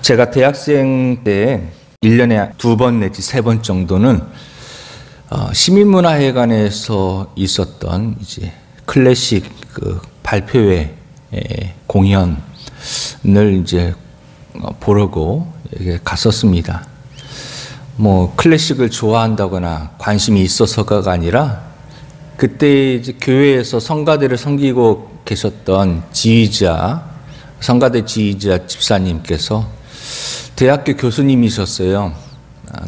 제가 대학생 때 1년에 2번 내지 3번 정도는 시민문화회관에서 있었던 이제 클래식 발표회 공연을 이제 보려고 갔었습니다. 뭐 클래식을 좋아한다거나 관심이 있어서가 아니라 그때 이제 교회에서 성가대를 섬기고 계셨던 성가대 지휘자 집사님께서 대학교 교수님이셨어요.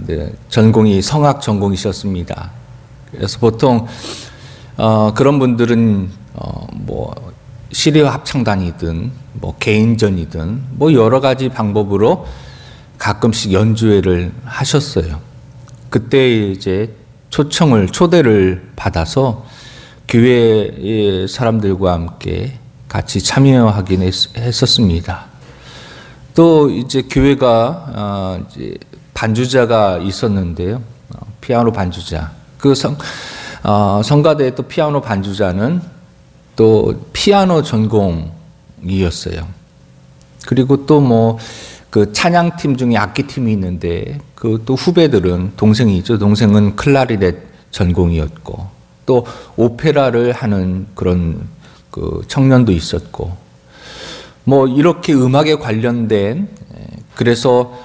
네, 전공이 성악 전공이셨습니다. 그래서 보통 그런 분들은 뭐 시리아 합창단이든 뭐 개인전이든 뭐 여러 가지 방법으로 가끔씩 연주회를 하셨어요. 그때 이제 초대를 받아서 교회의 사람들과 함께 같이 참여하긴 했었습니다. 또 이제 교회가 이제 반주자가 있었는데요. 피아노 반주자. 성가대의 또 피아노 반주자는 또 피아노 전공이었어요. 그리고 또 뭐 그 찬양팀 중에 악기팀이 있는데 그 또 후배들은 동생이죠. 동생은 클라리넷 전공이었고 또 오페라를 하는 그런 그 청년도 있었고 뭐 이렇게 음악에 관련된 그래서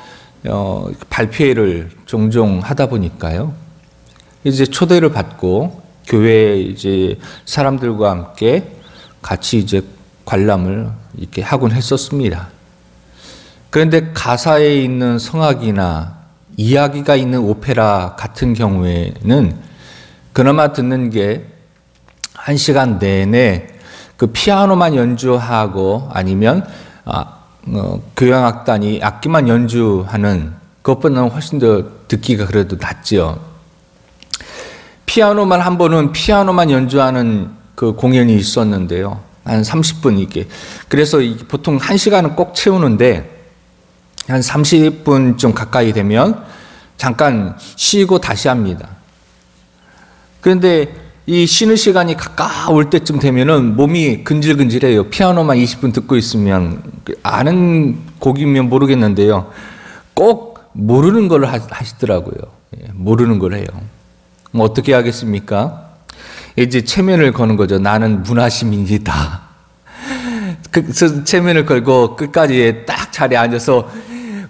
발표회를 종종 하다 보니까요. 이제 초대를 받고 교회 이제 사람들과 함께 같이 이제 관람을 이렇게 하곤 했었습니다. 그런데 가사에 있는 성악이나 이야기가 있는 오페라 같은 경우에는 그나마 듣는 게 1시간 내내 그 피아노만 연주하고 아니면 교향악단이 악기만 연주하는 그것보다는 훨씬 더 듣기가 그래도 낫죠. 피아노만 한 번은 피아노만 연주하는 그 공연이 있었는데요. 한 30분 이렇게. 그래서 보통 1시간은 꼭 채우는데 한 30분 좀 가까이 되면 잠깐 쉬고 다시 합니다. 그런데 이 쉬는 시간이 가까울 때쯤 되면은 몸이 근질근질해요. 피아노만 20분 듣고 있으면 아는 곡이면 모르겠는데요. 꼭 모르는 걸 하시더라고요. 모르는 걸 해요. 뭐 어떻게 하겠습니까? 이제 체면을 거는 거죠. 나는 문화시민이다. 그래서 체면을 걸고 끝까지 딱 자리에 앉아서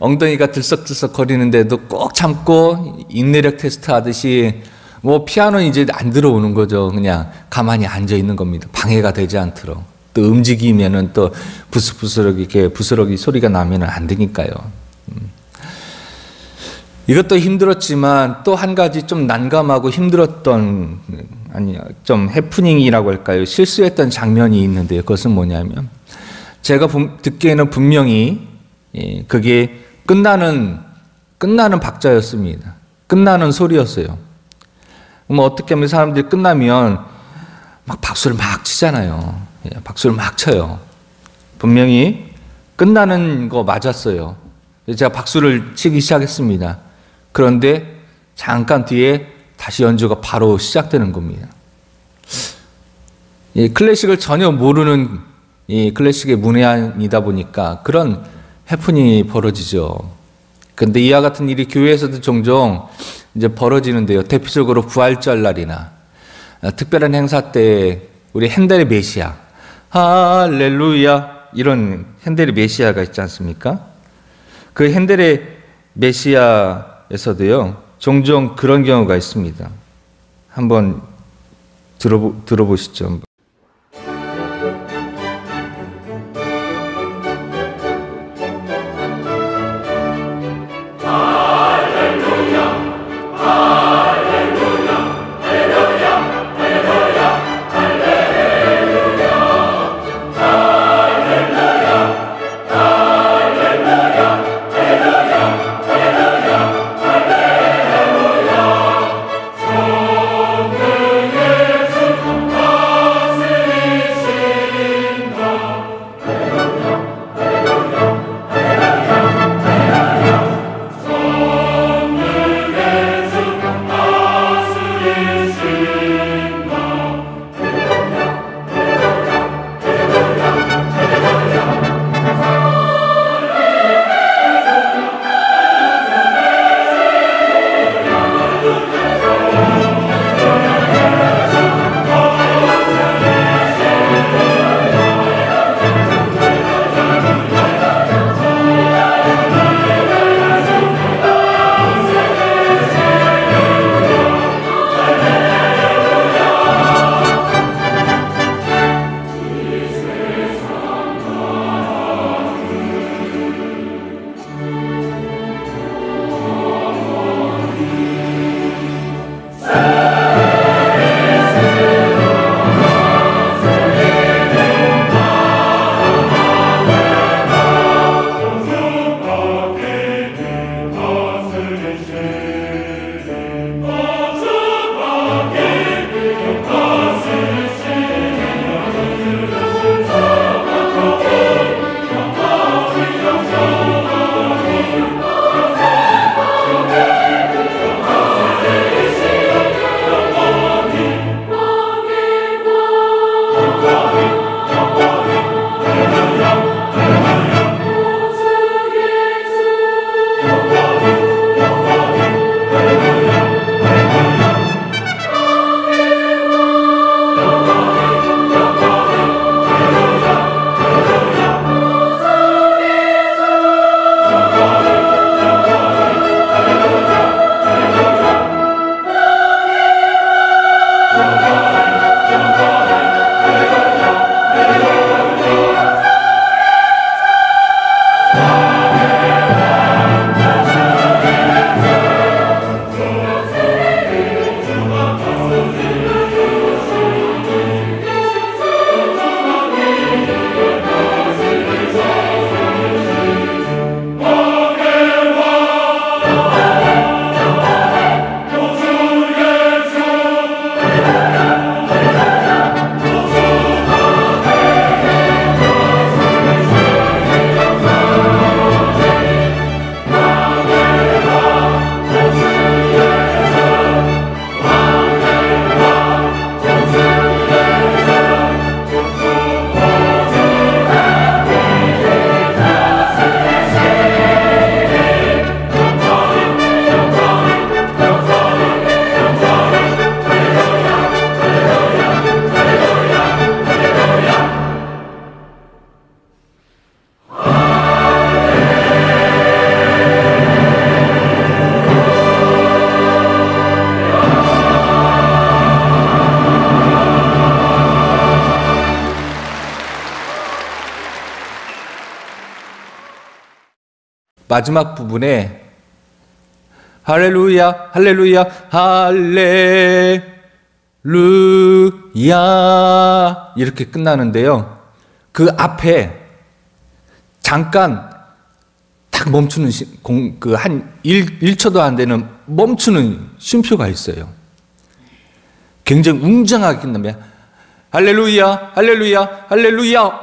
엉덩이가 들썩들썩 거리는데도 꼭 참고 인내력 테스트 하듯이 뭐 피아노는 이제 안 들어오는 거죠. 그냥 가만히 앉아 있는 겁니다. 방해가 되지 않도록. 또 움직이면은 또 부스부스러기 이렇게 부스러기 소리가 나면은 안 되니까요. 이것도 힘들었지만 또 한 가지 좀 난감하고 힘들었던 좀 해프닝이라고 할까요? 실수했던 장면이 있는데요. 그것은 뭐냐면 제가 듣기에는 분명히 그게 끝나는 박자였습니다. 끝나는 소리였어요. 뭐 어떻게 하면 사람들이 끝나면 막 박수를 막 치잖아요. 박수를 막 쳐요. 분명히 끝나는 거 맞았어요. 제가 박수를 치기 시작했습니다. 그런데 잠깐 뒤에 다시 연주가 바로 시작되는 겁니다. 클래식을 전혀 모르는 클래식의 문외한이다 보니까 그런 해프닝이 벌어지죠. 그런데 이와 같은 일이 교회에서도 종종 이제 벌어지는데요. 대표적으로 부활절 날이나 특별한 행사 때 우리 핸델의 메시아, 할렐루야 이런 핸델의 메시아가 있지 않습니까? 그 핸델의 메시아에서도요. 종종 그런 경우가 있습니다. 한번 들어보시죠. 마지막 부분에 할렐루야, 할렐루야, 할렐루야 이렇게 끝나는데요. 그 앞에 잠깐 딱 멈추는 한 1초도 안 되는 멈추는 쉼표가 있어요. 굉장히 웅장하게 끝납니다. 할렐루야, 할렐루야, 할렐루야.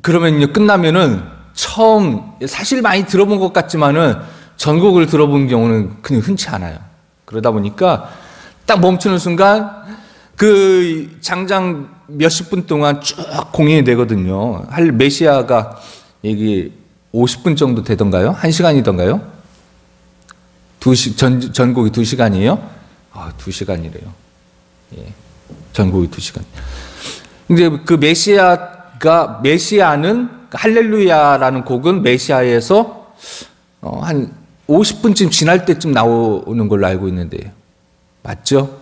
그러면요, 끝나면은 처음, 사실 많이 들어본 것 같지만은 전곡을 들어본 경우는 그냥 흔치 않아요. 그러다 보니까 딱 멈추는 순간 그 장장 몇십 분 동안 쭉 공연이 되거든요. 메시아가 여기 50분 정도 되던가요? 1시간이던가요? 전곡이 2시간이에요? 2시간이래요. 예. 전곡이 2시간. 근데 그 메시아는 할렐루야라는 곡은 메시아에서 한 50분쯤 지날 때쯤 나오는 걸로 알고 있는데 맞죠?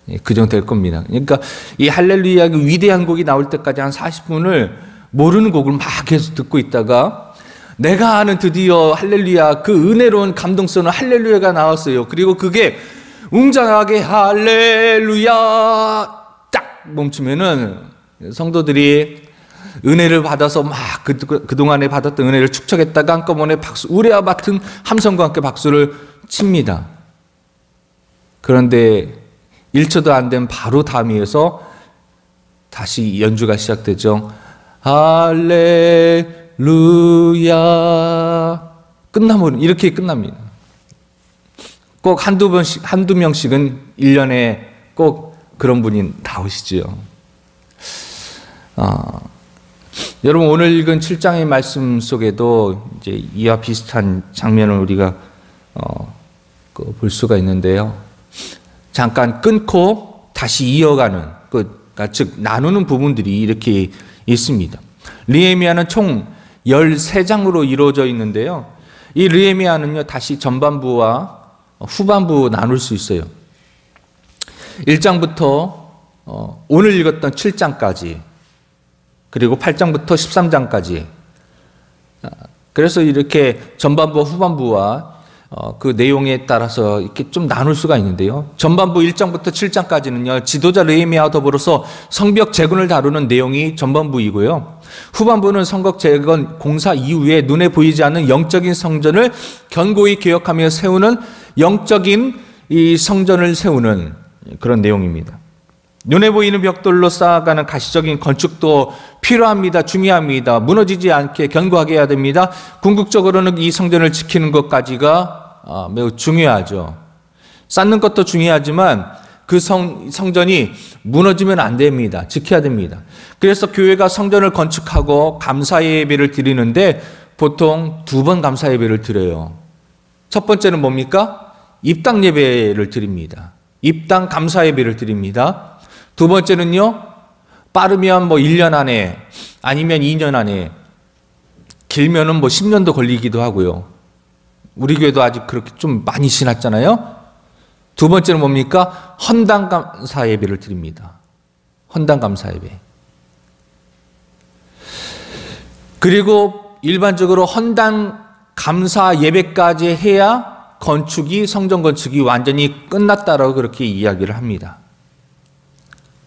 예, 그 정도 될 겁니다. 그러니까 이 할렐루야 그 위대한 곡이 나올 때까지 한 40분을 모르는 곡을 막 계속 듣고 있다가 내가 아는 드디어 할렐루야 그 은혜로운 감동스러운 할렐루야가 나왔어요. 그리고 그게 웅장하게 할렐루야 딱 멈추면은 성도들이 은혜를 받아서 막 그동안에 받았던 은혜를 축적했다가 한꺼번에 박수, 우레와 같은 함성과 함께 박수를 칩니다. 그런데 1초도 안 된 바로 다음에서 다시 연주가 시작되죠. 할렐루야. 끝나면 이렇게 끝납니다. 꼭 한두 명씩은 1년에 꼭 그런 분이 나오시죠. 여러분, 오늘 읽은 7장의 말씀 속에도 이제 이와 비슷한 장면을 우리가 볼 수가 있는데요. 잠깐 끊고 다시 이어가는, 즉 나누는 부분들이 이렇게 있습니다. 느헤미야는 총 13장으로 이루어져 있는데요. 이 느헤미야는요, 다시 전반부와 후반부 나눌 수 있어요. 1장부터 오늘 읽었던 7장까지, 그리고 8장부터 13장까지. 그래서 이렇게 전반부와 후반부와 그 내용에 따라서 이렇게 좀 나눌 수가 있는데요. 전반부 1장부터 7장까지는요, 지도자 느헤미야와 더불어서 성벽 재건을 다루는 내용이 전반부이고요. 후반부는 성벽 재건 공사 이후에 눈에 보이지 않는 영적인 성전을 견고히 개혁하며 세우는 영적인 이 성전을 세우는 그런 내용입니다. 눈에 보이는 벽돌로 쌓아가는 가시적인 건축도 필요합니다. 중요합니다. 무너지지 않게 견고하게 해야 됩니다. 궁극적으로는 이 성전을 지키는 것까지가 매우 중요하죠. 쌓는 것도 중요하지만 그 성전이 무너지면 안 됩니다. 지켜야 됩니다. 그래서 교회가 성전을 건축하고 감사 예배를 드리는데 보통 2번 감사 예배를 드려요. 첫 번째는 뭡니까? 입당 예배를 드립니다. 입당 감사 예배를 드립니다. 두 번째는요, 빠르면 1년 안에, 아니면 2년 안에, 길면은 10년도 걸리기도 하고요. 우리 교회도 아직 그렇게 좀 많이 지났잖아요. 두 번째는 뭡니까? 헌당 감사 예배를 드립니다. 헌당 감사 예배. 그리고 일반적으로 헌당 감사 예배까지 해야 성전 건축이 완전히 끝났다라고 그렇게 이야기를 합니다.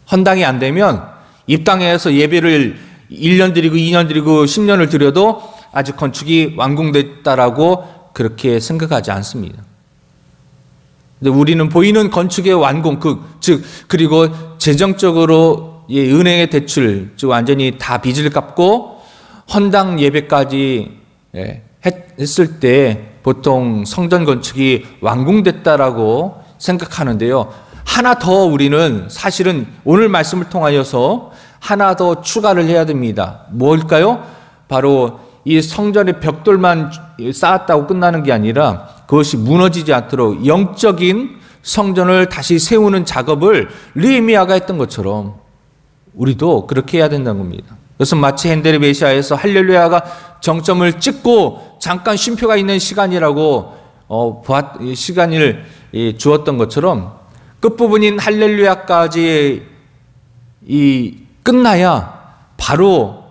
헌당이 안 되면 입당해서 예배를 1년 드리고 2년 드리고 10년을 드려도 아직 건축이 완공됐다라고 그렇게 생각하지 않습니다. 근데 우리는 보이는 건축의 완공, 그리고 재정적으로 은행의 대출, 즉 완전히 다 빚을 갚고 헌당 예배까지 했을 때 보통 성전 건축이 완공됐다라고 생각하는데요. 하나 더 우리는 사실은 오늘 말씀을 통하여서 하나 더 추가를 해야 됩니다. 뭘까요? 바로 이 성전의 벽돌만 쌓았다고 끝나는 게 아니라 그것이 무너지지 않도록 영적인 성전을 다시 세우는 작업을 느헤미야가 했던 것처럼 우리도 그렇게 해야 된다는 겁니다. 그래서 마치 핸델의 메시아에서 할렐루야가 정점을 찍고 잠깐 쉼표가 있는 시간이라고 시간을 주었던 것처럼 끝부분인 할렐루야까지 끝나야 바로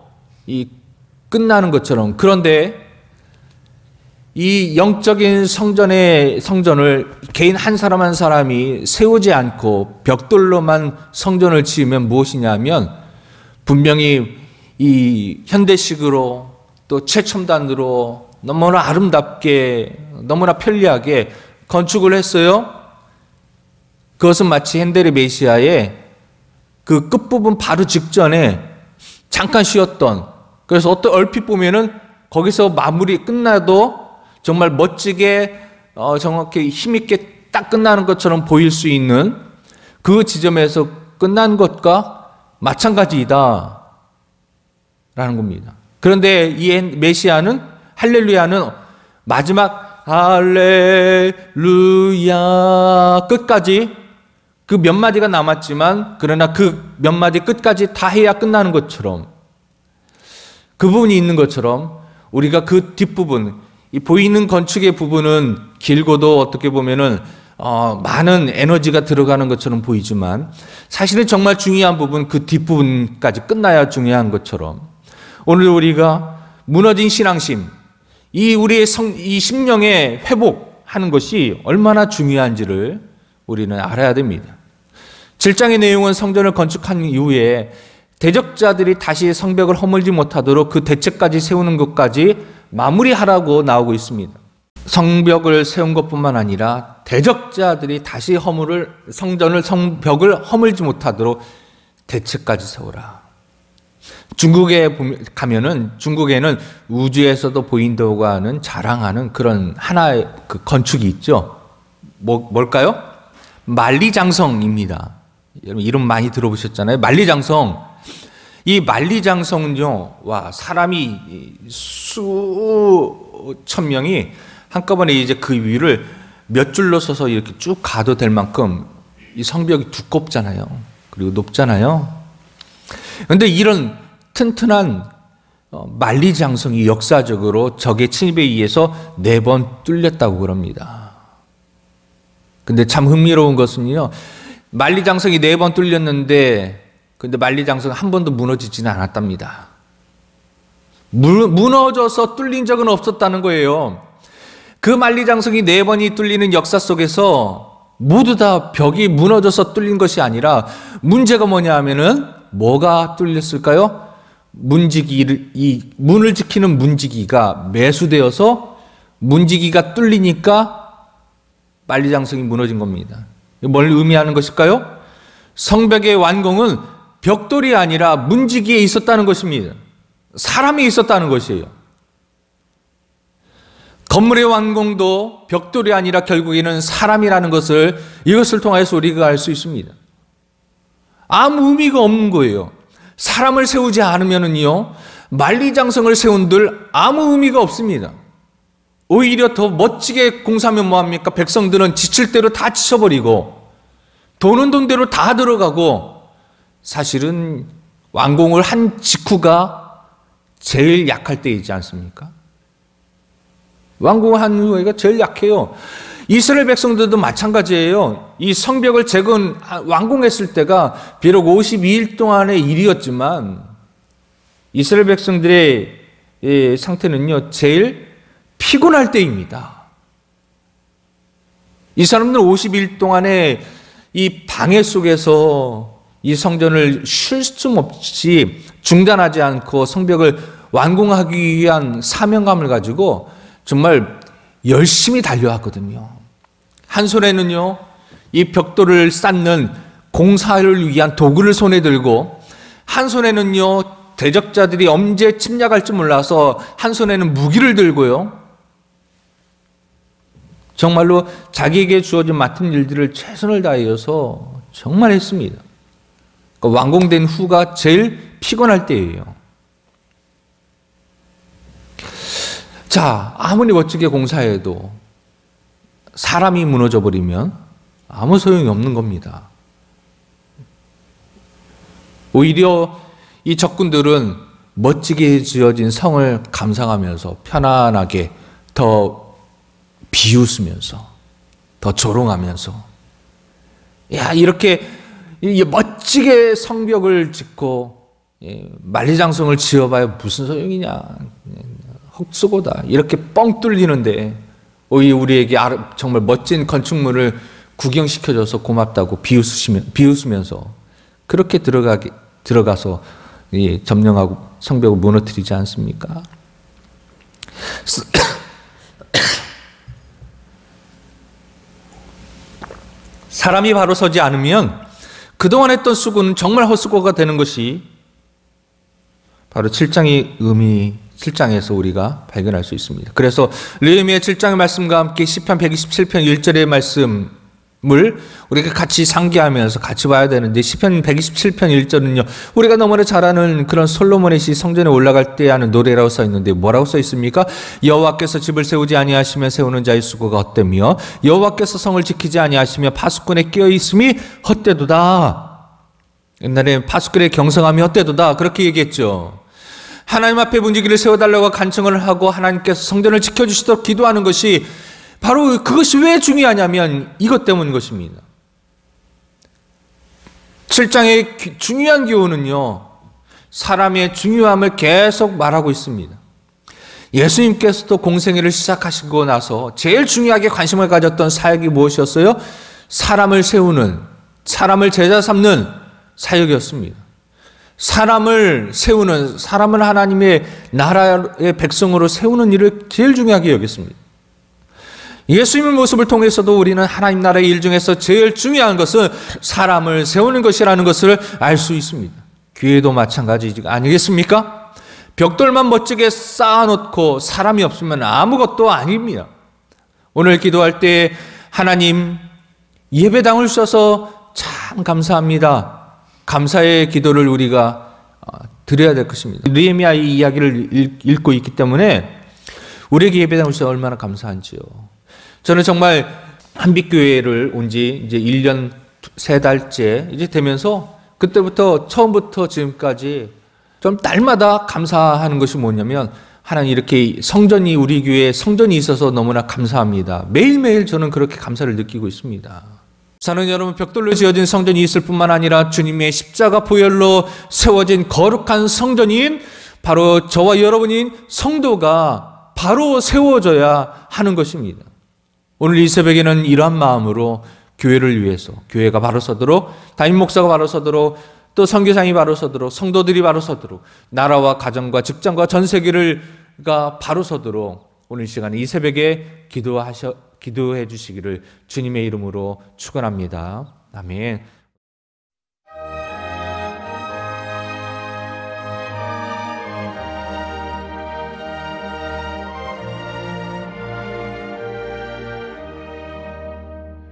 끝나는 것처럼. 그런데 이 영적인 성전을 개인 한 사람 한 사람이 세우지 않고 벽돌로만 성전을 지으면 무엇이냐면 분명히 이 현대식으로 또 최첨단으로 너무나 아름답게 너무나 편리하게 건축을 했어요. 그것은 마치 핸델의 메시아의 그 끝부분 바로 직전에 잠깐 쉬었던, 그래서 얼핏 보면은 거기서 마무리 끝나도 정말 멋지게 정확히 힘있게 딱 끝나는 것처럼 보일 수 있는 그 지점에서 끝난 것과 마찬가지이다 라는 겁니다. 그런데 이 메시아는, 할렐루야는 마지막 할렐루야 끝까지 그 몇 마디가 남았지만, 그러나 그 몇 마디 끝까지 다 해야 끝나는 것처럼, 그 부분이 있는 것처럼 우리가 그 뒷부분, 이 보이는 건축의 부분은 길고도 어떻게 보면은 많은 에너지가 들어가는 것처럼 보이지만 사실은 정말 중요한 부분, 그 뒷부분까지 끝나야 중요한 것처럼 오늘 우리가 무너진 신앙심, 우리의 이 심령의 회복하는 것이 얼마나 중요한지를 우리는 알아야 됩니다. 7장의 내용은 성전을 건축한 이후에 대적자들이 다시 성벽을 허물지 못하도록 그 대책까지 세우는 것까지 마무리하라고 나오고 있습니다. 성벽을 세운 것뿐만 아니라 대적자들이 다시 성벽을 허물지 못하도록 대책까지 세우라. 중국에 가면은 중국에는 우주에서도 보인다고 하는 자랑하는 그런 하나의 그 건축이 있죠. 뭘까요? 만리장성입니다. 여러분 이름 많이 들어보셨잖아요. 만리장성. 이 만리장성은요, 와, 사람이 수천 명이 한꺼번에 이제 그 위를 몇 줄로 서서 이렇게 쭉 가도 될 만큼 이 성벽이 두껍잖아요. 그리고 높잖아요. 그런데 이런 튼튼한 만리장성이 역사적으로 적의 침입에 의해서 4번 뚫렸다고 그럽니다. 근데 참 흥미로운 것은요, 만리장성이 4번 뚫렸는데 근데 만리장성은 한 번도 무너지지는 않았답니다. 무너져서 뚫린 적은 없었다는 거예요. 그 만리장성이 4번이 뚫리는 역사 속에서 모두 다 벽이 무너져서 뚫린 것이 아니라 문제가 뭐냐 하면은 뭐가 뚫렸을까요? 이 문을 지키는 문지기가 매수되어서 문지기가 뚫리니까 만리장성이 무너진 겁니다. 뭘 의미하는 것일까요? 성벽의 완공은 벽돌이 아니라 문지기에 있었다는 것입니다. 사람이 있었다는 것이에요. 건물의 완공도 벽돌이 아니라 결국에는 사람이라는 것을 이것을 통해서 우리가 알 수 있습니다. 아무 의미가 없는 거예요. 사람을 세우지 않으면요, 만리장성을 세운들 아무 의미가 없습니다. 오히려 더 멋지게 공사하면 뭐합니까? 백성들은 지칠 대로 다 지쳐버리고 돈은 돈대로 다 들어가고, 사실은 완공을 한 직후가 제일 약할 때이지 않습니까? 완공을 한 후가 제일 약해요. 이스라엘 백성들도 마찬가지예요. 이 성벽을 완공했을 때가 비록 52일 동안의 일이었지만 이스라엘 백성들의 상태는요, 제일 피곤할 때입니다. 이 사람들은 50일 동안의 이 방해 속에서 이 성전을 쉴 수 없이 중단하지 않고 성벽을 완공하기 위한 사명감을 가지고 정말 열심히 달려왔거든요. 한 손에는요, 이 벽돌을 쌓는 공사를 위한 도구를 손에 들고, 한 손에는요, 대적자들이 언제 침략할지 몰라서 한 손에는 무기를 들고요, 정말로 자기에게 주어진 맡은 일들을 최선을 다해서 정말 했습니다. 완공된 후가 제일 피곤할 때예요. 자, 아무리 멋지게 공사해도 사람이 무너져 버리면 아무 소용이 없는 겁니다. 오히려 이 적군들은 멋지게 지어진 성을 감상하면서 편안하게 더 비웃으면서 더 조롱하면서, 야, 이렇게 멋지게 성벽을 짓고 만리장성을 지어봐야 무슨 소용이냐, 헛수고다. 이렇게 뻥 뚫리는데 우리에게 정말 멋진 건축물을 구경시켜줘서 고맙다고 비웃으면서 그렇게 들어가서 점령하고 성벽을 무너뜨리지 않습니까? 사람이 바로 서지 않으면 그동안 했던 수고는 정말 헛수고가 되는 것이 바로 7장에서 우리가 발견할 수 있습니다. 그래서 느헤미야 7장의 말씀과 함께 시편 127편 1절의 말씀을 우리가 같이 상기하면서 같이 봐야 되는데, 시편 127편 1절은요 우리가 너무나 잘 아는 그런 솔로몬의 시, 성전에 올라갈 때 하는 노래라고 써 있는데 뭐라고 써 있습니까? 여호와께서 집을 세우지 아니하시며 세우는 자의 수고가 헛되며 여호와께서 성을 지키지 아니하시며 파수꾼에 끼어 있음이 헛되도다. 옛날에 파수꾼의 경성함이 헛되도다 그렇게 얘기했죠. 하나님 앞에 분지기를 세워달라고 간청을 하고 하나님께서 성전을 지켜주시도록 기도하는 것이 바로 그것이 왜 중요하냐면 이것 때문인 것입니다. 7장의 중요한 교훈은요 사람의 중요함을 계속 말하고 있습니다. 예수님께서도 공생애를 시작하시고 나서 제일 중요하게 관심을 가졌던 사역이 무엇이었어요? 사람을 세우는, 사람을 제자 삼는 사역이었습니다. 사람을 세우는, 사람을 하나님의 나라의 백성으로 세우는 일을 제일 중요하게 여겼습니다. 예수님의 모습을 통해서도 우리는 하나님 나라의 일 중에서 제일 중요한 것은 사람을 세우는 것이라는 것을 알 수 있습니다. 교회도 마찬가지 아니겠습니까? 벽돌만 멋지게 쌓아놓고 사람이 없으면 아무것도 아닙니다. 오늘 기도할 때 하나님 예배당을 주셔서 참 감사합니다. 감사의 기도를 우리가 드려야 될 것입니다. 느헤미야 이 이야기를 읽고 있기 때문에 우리에게 예배당을 주셔서 얼마나 감사한지요. 저는 정말 한빛교회를 온 지 이제 1년 3달째 이제 되면서 그때부터 처음부터 지금까지 좀 날마다 감사하는 것이 뭐냐면 하나님 이렇게 성전이 우리 교회에 성전이 있어서 너무나 감사합니다. 매일매일 저는 그렇게 감사를 느끼고 있습니다. 사랑하는 여러분, 벽돌로 지어진 성전이 있을 뿐만 아니라 주님의 십자가 보혈로 세워진 거룩한 성전인 바로 저와 여러분인 성도가 바로 세워져야 하는 것입니다. 오늘 이 새벽에는 이러한 마음으로 교회를 위해서, 교회가 바로 서도록, 담임 목사가 바로 서도록, 또 선교사님이 바로 서도록, 성도들이 바로 서도록, 나라와 가정과 직장과 전 세계가 바로 서도록 오늘 이 시간에 이 새벽에 기도해 주시기를 주님의 이름으로 축원합니다. 아멘.